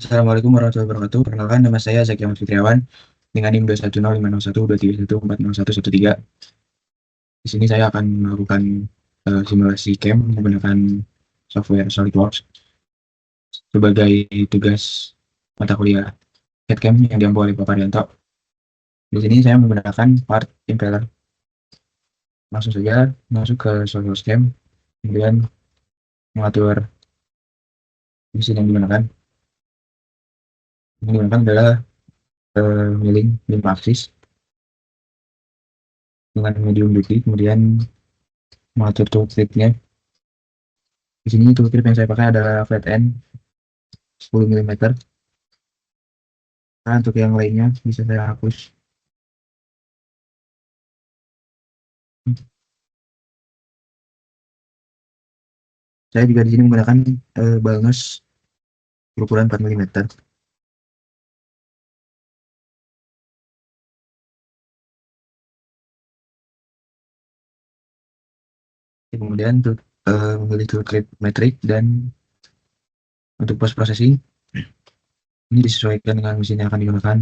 Assalamualaikum warahmatullahi wabarakatuh. Perkenalkan, nama saya Zaki Ahmad Fitriawan dengan NIM 2105501231113. Di sini saya akan melakukan simulasi camp menggunakan software SolidWorks sebagai tugas mata kuliah CAD-CAM yang diambil oleh Pak Arianto. Di sini saya menggunakan part impeller. Langsung saja masuk ke SolidWorks camp, kemudian mengatur mesin yang digunakan. Yang digunakan adalah milling 5 aksis dengan medium duty, kemudian mengatur tooltip-nya. Di sini tooltip yang saya pakai adalah flat end 10 mm. Nah, untuk yang lainnya bisa saya hapus. Saya juga di sini menggunakan balnus berukuran 4 mm. Kemudian untuk memilih tool clip metrik, dan untuk post processing ini disesuaikan dengan mesin yang akan digunakan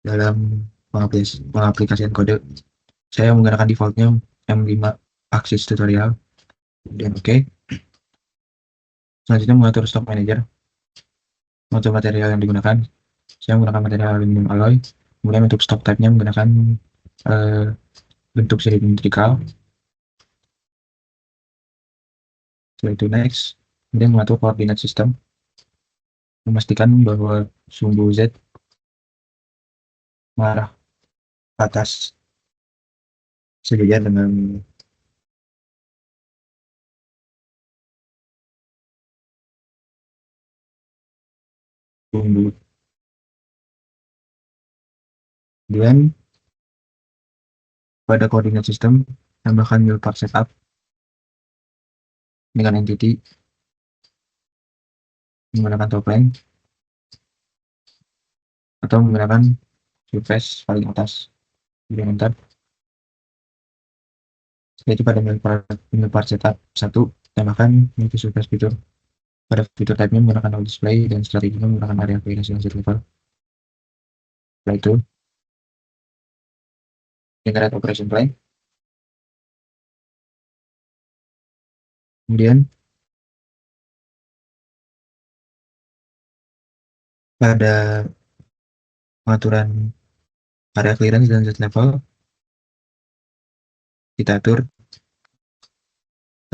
dalam pengaplikasian kode. Saya menggunakan defaultnya M5 Axis Tutorial. Kemudian oke. Selanjutnya mengatur stock manager. Untuk material yang digunakan, saya menggunakan material aluminium alloy. Kemudian untuk stock type-nya menggunakan uh, bentuk cylindrical. Setelah itu next, kemudian mengatur koordinat sistem, memastikan bahwa sumbu Z mengarah ke atas sejajar dengan sumbu. Kemudian pada koordinat sistem, tambahkan new part setup dengan entity menggunakan topeng atau menggunakan surface paling atas. Kemudian enter. Setelah itu pada new part setup 1, tambahkan multi surface fitur. Pada fitur type-nya menggunakan all display dan strateginya menggunakan area aplikasi launcher level. Setelah itu, generate operation plan. Kemudian pada pengaturan area clearance dan Z level, kita atur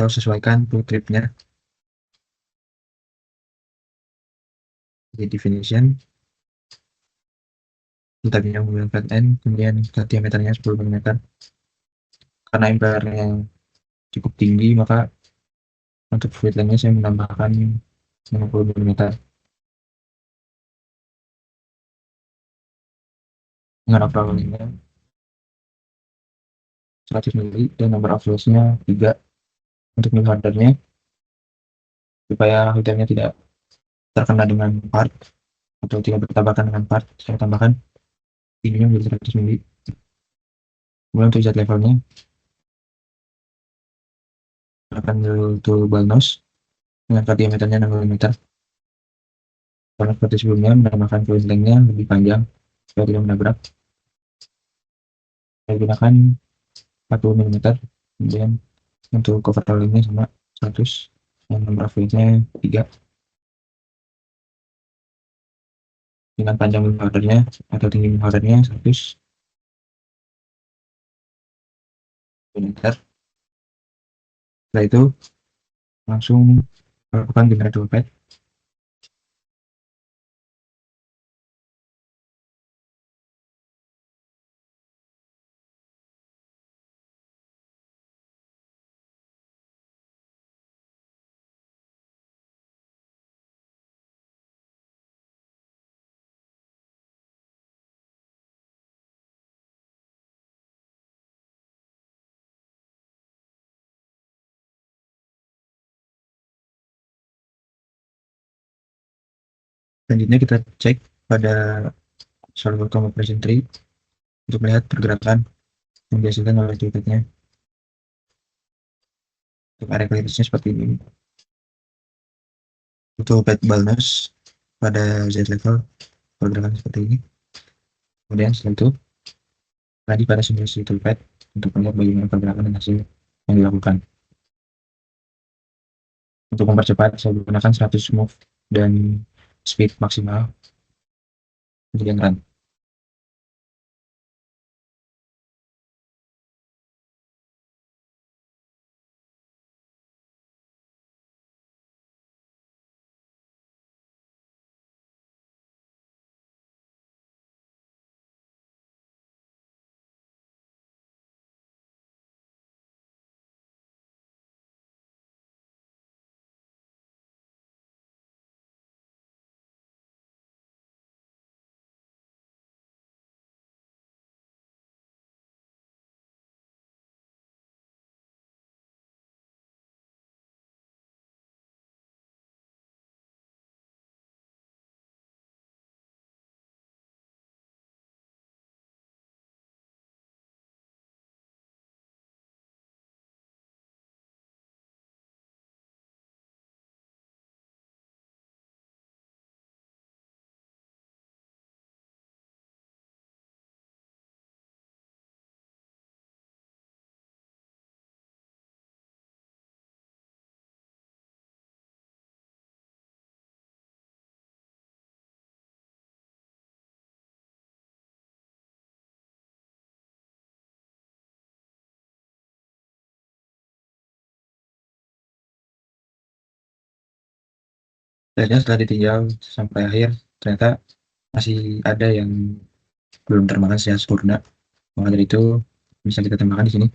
atau sesuaikan tool trip-nya. Di definition, tadinya menggunakan flat end, kemudian diameternya 10 mm. Karena impellernya cukup tinggi, maka untuk fluid lengthnya saya menambahkan 50 mm. Dengan overall lengthnya 100 mili dan number of flows-nya 3. Untuk mill hardennya, supaya hotelnya tidak terkena dengan part atau tidak bertabrakan dengan part, saya tambahkan ininya menjadi 100 mili. Kemudian untuk Z levelnya, akan tool balnos dengan diameternya 6 mm. Karena seperti sebelumnya, menambahkan fluid length-nya lebih panjang supaya tidak menabrak. Saya gunakan 40 mm. Kemudian untuk overall length-nya sama 100, dan number of fluid-nya 3. Dengan panjang ordernya atau tinggi ordernya 100 mm. Setelah itu langsung lakukan generate pad. Selanjutnya kita cek pada solver operation tree untuk melihat pergerakan yang dihasilkan oleh toolkitnya. Untuk area clearance-nya seperti ini. Untuk pet bonus pada Z level pergerakan seperti ini. Kemudian setelah itu tadi pada simulasi toolpad untuk melihat bagaimana pergerakan dan hasil yang dilakukan. Untuk mempercepat saya gunakan 100 move dan speed maksimal, kemudian run. Dan setelah ditinjau sampai akhir, ternyata masih ada yang belum termakan secara sempurna. Maka dari itu bisa kita tambahkan di sini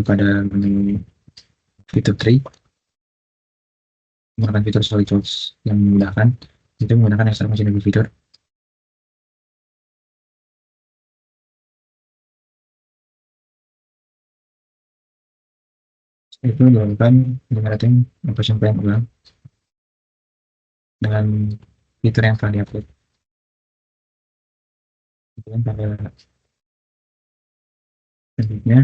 pada menu fitur tree menggunakan fitur solid tools yang memudahkan itu menggunakan extra functional fitur. Itu dilakukan dengan rating operation plan ulang dengan fitur yang telah diupload. Kemudian pada selanjutnya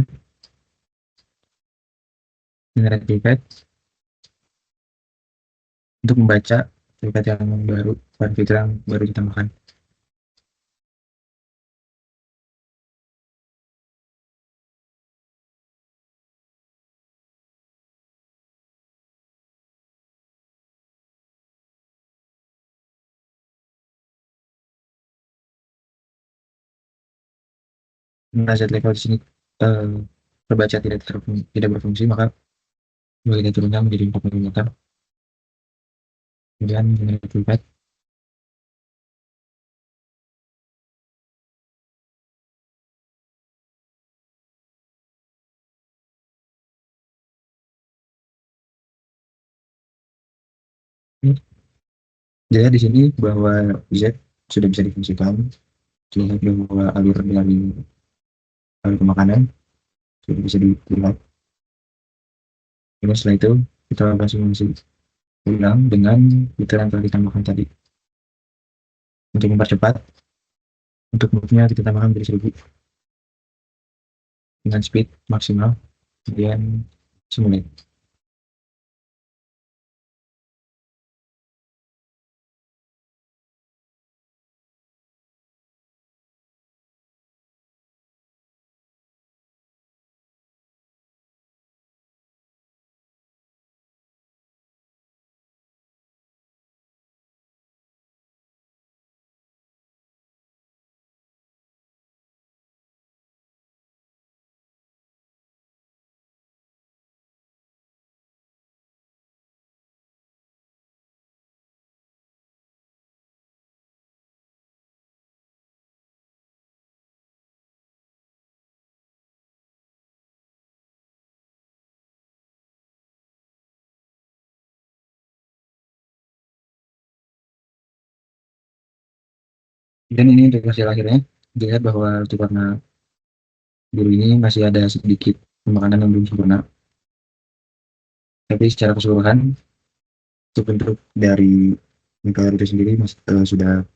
generate pipet untuk membaca pipet yang baru pada fitur yang baru ditambahkan. Jika Z level di sini terbaca tidak berfungsi, maka boleh diturunkan menjadi 4 mm. Kemudian generate pipet. Jadi di sini bahwa Z sudah bisa difungsikan, terlihat bahwa alur dari alur pemakanan sudah bisa dilihat. Kemudian setelah itu kita langsung simulasi ulang dengan fitur yang telah ditambahkan tadi. Untuk mempercepat, untuk move-nya kita tambahkan menjadi 1000 dengan speed maksimal, kemudian simulate. Dan ini untuk hasil akhirnya, dilihat bahwa untuk warna biru ini masih ada sedikit pemakanan yang belum sempurna. Tapi secara keseluruhan, untuk bentuk dari Megalar itu sendiri sudah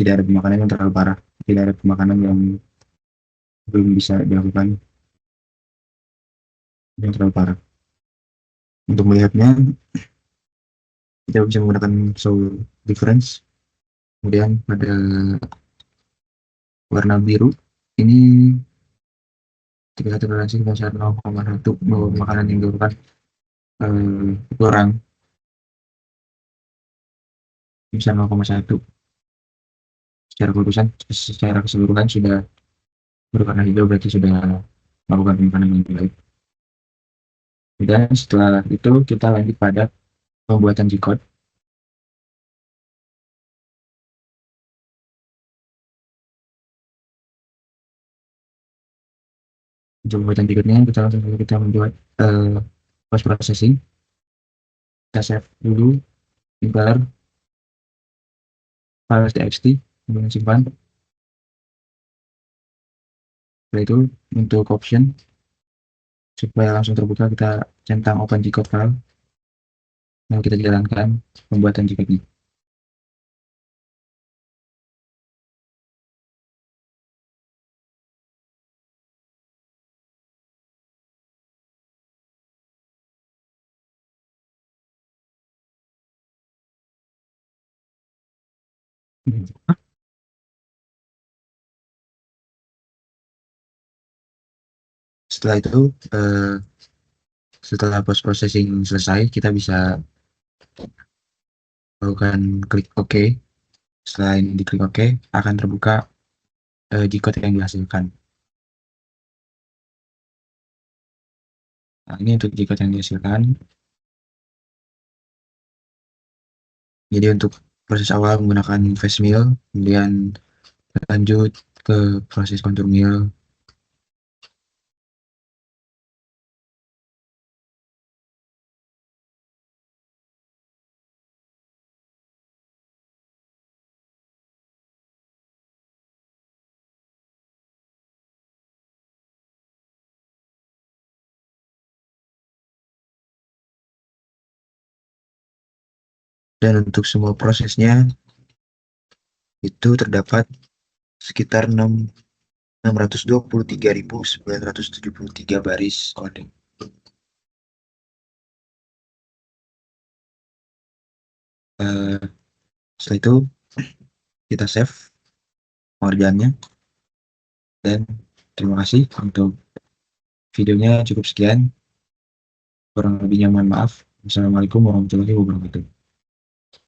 tidak ada pemakanan yang terlalu parah, tidak ada pemakanan yang belum bisa dilakukan yang terlalu parah. Untuk melihatnya, kita bisa menggunakan show difference. Kemudian pada warna biru ini ketika toleransi sebesar 0,1 bahwa makanan yang dilakukan kurang bisa 0,1 secara keseluruhan sudah berwarna hijau, berarti sudah melakukan penyimpanan yang baik. Dan setelah itu kita lanjut pada pembuatan G-code. Untuk pembuatan G-code-nya kita langsung saja kita membuat post processing. Kita save dulu impeller file.txt, kemudian simpan. Setelah itu untuk option supaya langsung terbuka kita centang open G-code file. Lalu kita jalankan pembuatan G-code-nya. Setelah itu setelah post processing selesai, kita bisa lakukan klik OK. Selain diklik OK, akan terbuka G-code yang dihasilkan. Nah, ini untuk G-code yang dihasilkan. Jadi untuk proses awal menggunakan face mill, kemudian lanjut ke proses contour mill. Dan untuk semua prosesnya itu terdapat sekitar 623.973 baris kode. Setelah itu kita save pengerjaannya, dan terima kasih untuk videonya. Cukup sekian, kurang lebihnya mohon maaf. Wassalamualaikum warahmatullahi wabarakatuh.